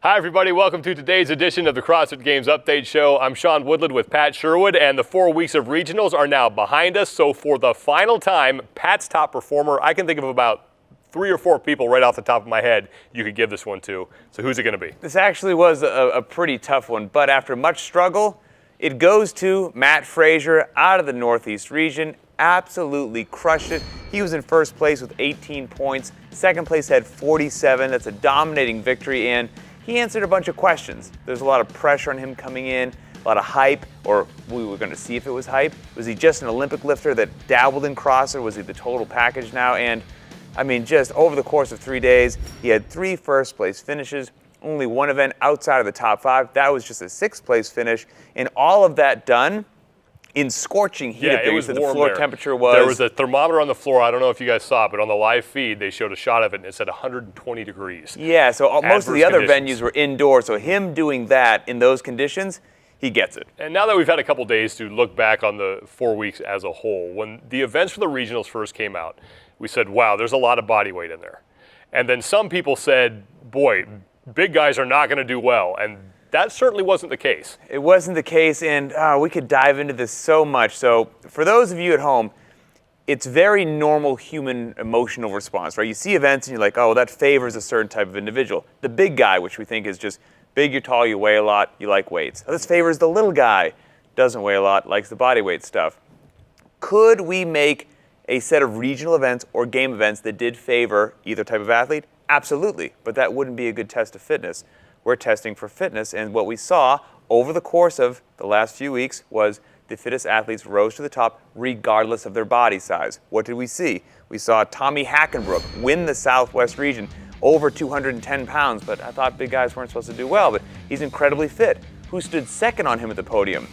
Hi, everybody. Welcome to today's edition of the CrossFit Games Update Show. I'm Sean Woodland with Pat Sherwood, and the 4 weeks of regionals are now behind us. So for the final time, Pat's top performer, I can think of about 3 or 4 people right off the top of my head you could give this one to. So who's it going to be? This actually was a pretty tough one, but after much struggle, it goes to Matt Frazier out of the Northeast region. Absolutely crushed it. He was in first place with 18 points. Second place had 47. That's a dominating victory, and he answered a bunch of questions. There's a lot of pressure on him coming in, a lot of hype, or we were going to see if it was hype. Was he just an Olympic lifter that dabbled in CrossFit? Was he the total package now? And I mean, just over the course of 3 days, he had 3 first place finishes, only 1 event outside of the top 5. That was just a 6th place finish. And all of that done in scorching heat. Yeah, it was warm. The floor there. temperature was. There was a thermometer on the floor. I don't know if you guys saw it, but on the live feed, they showed a shot of it, and it said 120 degrees. Yeah, so most of the other conditions. venues were indoors. So him doing that in those conditions, he gets it. And now that we've had a couple days to look back on the 4 weeks as a whole, when the events for the regionals first came out, we said, wow, there's a lot of body weight in there. And then some people said, boy, big guys are not going to do well. And that certainly wasn't the case. It wasn't the case, and we could dive into this so much. So for those of you at home, it's very normal human emotional response, right? You see events and you're like, oh, that favors a certain type of individual. The big guy, which we think is just big, you're tall, you weigh a lot, you like weights. This favors the little guy, doesn't weigh a lot, likes the body weight stuff. Could we make a set of regional events or game events that did favor either type of athlete? Absolutely, but that wouldn't be a good test of fitness. We're testing for fitness, and what we saw over the course of the last few weeks was the fittest athletes rose to the top regardless of their body size. What did we see? We saw Tommy Hackenbrook win the Southwest region over 210 pounds, but I thought big guys weren't supposed to do well, but he's incredibly fit. Who stood second on him at the podium?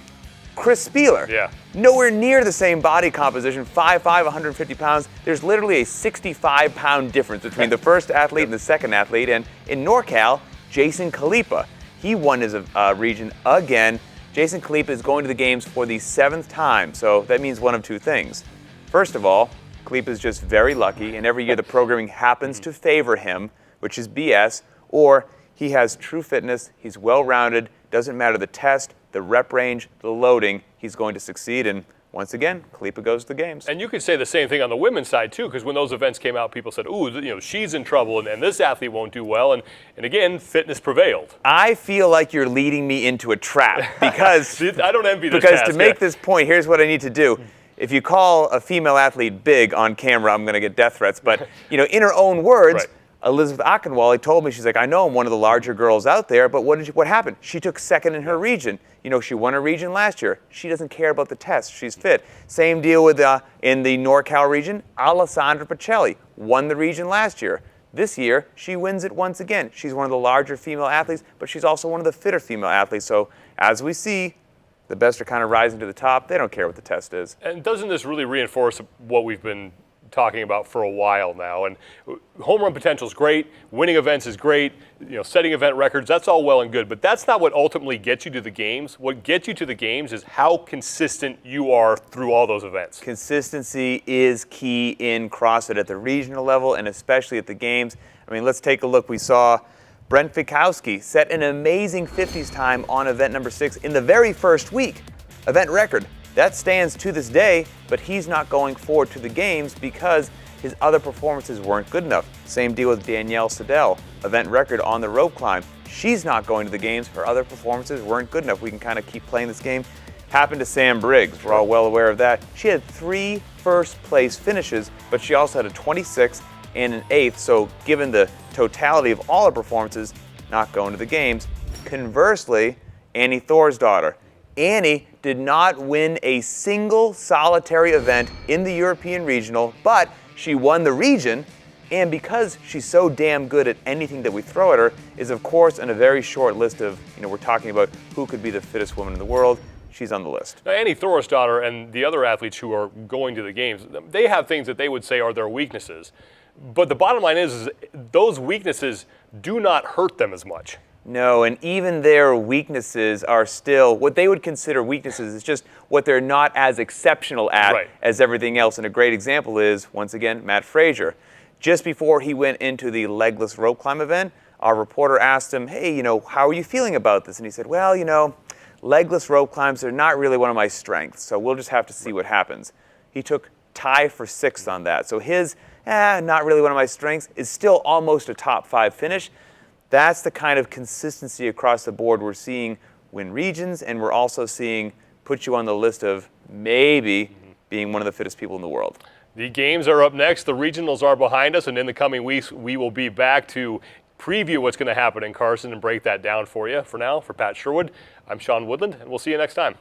Chris Spieler. Yeah. Nowhere near the same body composition, 5'5", 150 pounds. There's literally a 65-pound difference between the first athlete and the second athlete, and in NorCal, Jason Khalipa, he won his region again. Jason Khalipa is going to the games for the 7th time, so that means one of 2 things. First of all, Khalipa is just very lucky, and every year the programming happens to favor him, which is BS, or he has true fitness, he's well-rounded, doesn't matter the test, the rep range, the loading, he's going to succeed, and once again, Khalipa goes to the games. And you could say the same thing on the women's side, too, because when those events came out, people said, ooh, you know, she's in trouble, and this athlete won't do well. And again, fitness prevailed. I feel like you're leading me into a trap because I don't envy this because task, to make this point, here's what I need to do. If you call a female athlete big on camera, I'm going to get death threats. But you know, in her own words, Right. Elizabeth Akinwale told me, she's like, I know I'm one of the larger girls out there, but what happened? She took second in her region. You know, she won her region last year. She doesn't care about the test. She's fit. Same deal with in the NorCal region. Alessandra Pacelli won the region last year. This year, she wins it once again. She's one of the larger female athletes, but she's also one of the fitter female athletes. So as we see, the best are kind of rising to the top. They don't care what the test is. And doesn't this really reinforce what we've been talking about for a while now? And home run potential is great, winning events is great, you know, setting event records, that's all well and good, but that's not what ultimately gets you to the games. What gets you to the games is how consistent you are through all those events. Consistency is key in CrossFit at the regional level and especially at the games. I mean, let's take a look. We saw Brent Fikowski set an amazing 50s time on event number 6 in the very first week. Event record. That stands to this day, but he's not going forward to the games because his other performances weren't good enough. Same deal with Danielle Siddell, event record on the rope climb. She's not going to the games. Her other performances weren't good enough. We can kind of keep playing this game. Happened to Sam Briggs. We're all well aware of that. She had 3 first place finishes, but she also had a 26th and an 8th. So given the totality of all her performances, not going to the games. Conversely, Annie Thorsdottir. Annie did not win a single solitary event in the European Regional, but she won the region, and because she's so damn good at anything that we throw at her, is of course on a very short list of, you know, we're talking about who could be the fittest woman in the world. She's on the list. Now, Annie Thorsdottir and the other athletes who are going to the games, they have things that they would say are their weaknesses. But the bottom line is those weaknesses do not hurt them as much. No, and even their weaknesses are still, what they would consider weaknesses is just what they're not as exceptional at as everything else. And a great example is, once again, Matt Frazier. Just before he went into the legless rope climb event, our reporter asked him, hey, how are you feeling about this? And he said, well, legless rope climbs are not really one of my strengths, so we'll just have to see what happens. He took tie for 6th on that. So his, not really one of my strengths, is still almost a top 5 finish. That's the kind of consistency across the board we're seeing win regions, and we're also seeing put you on the list of maybe being one of the fittest people in the world. The games are up next. The regionals are behind us, and in the coming weeks, we will be back to preview what's going to happen in Carson and break that down for you. For now, for Pat Sherwood, I'm Sean Woodland, and we'll see you next time.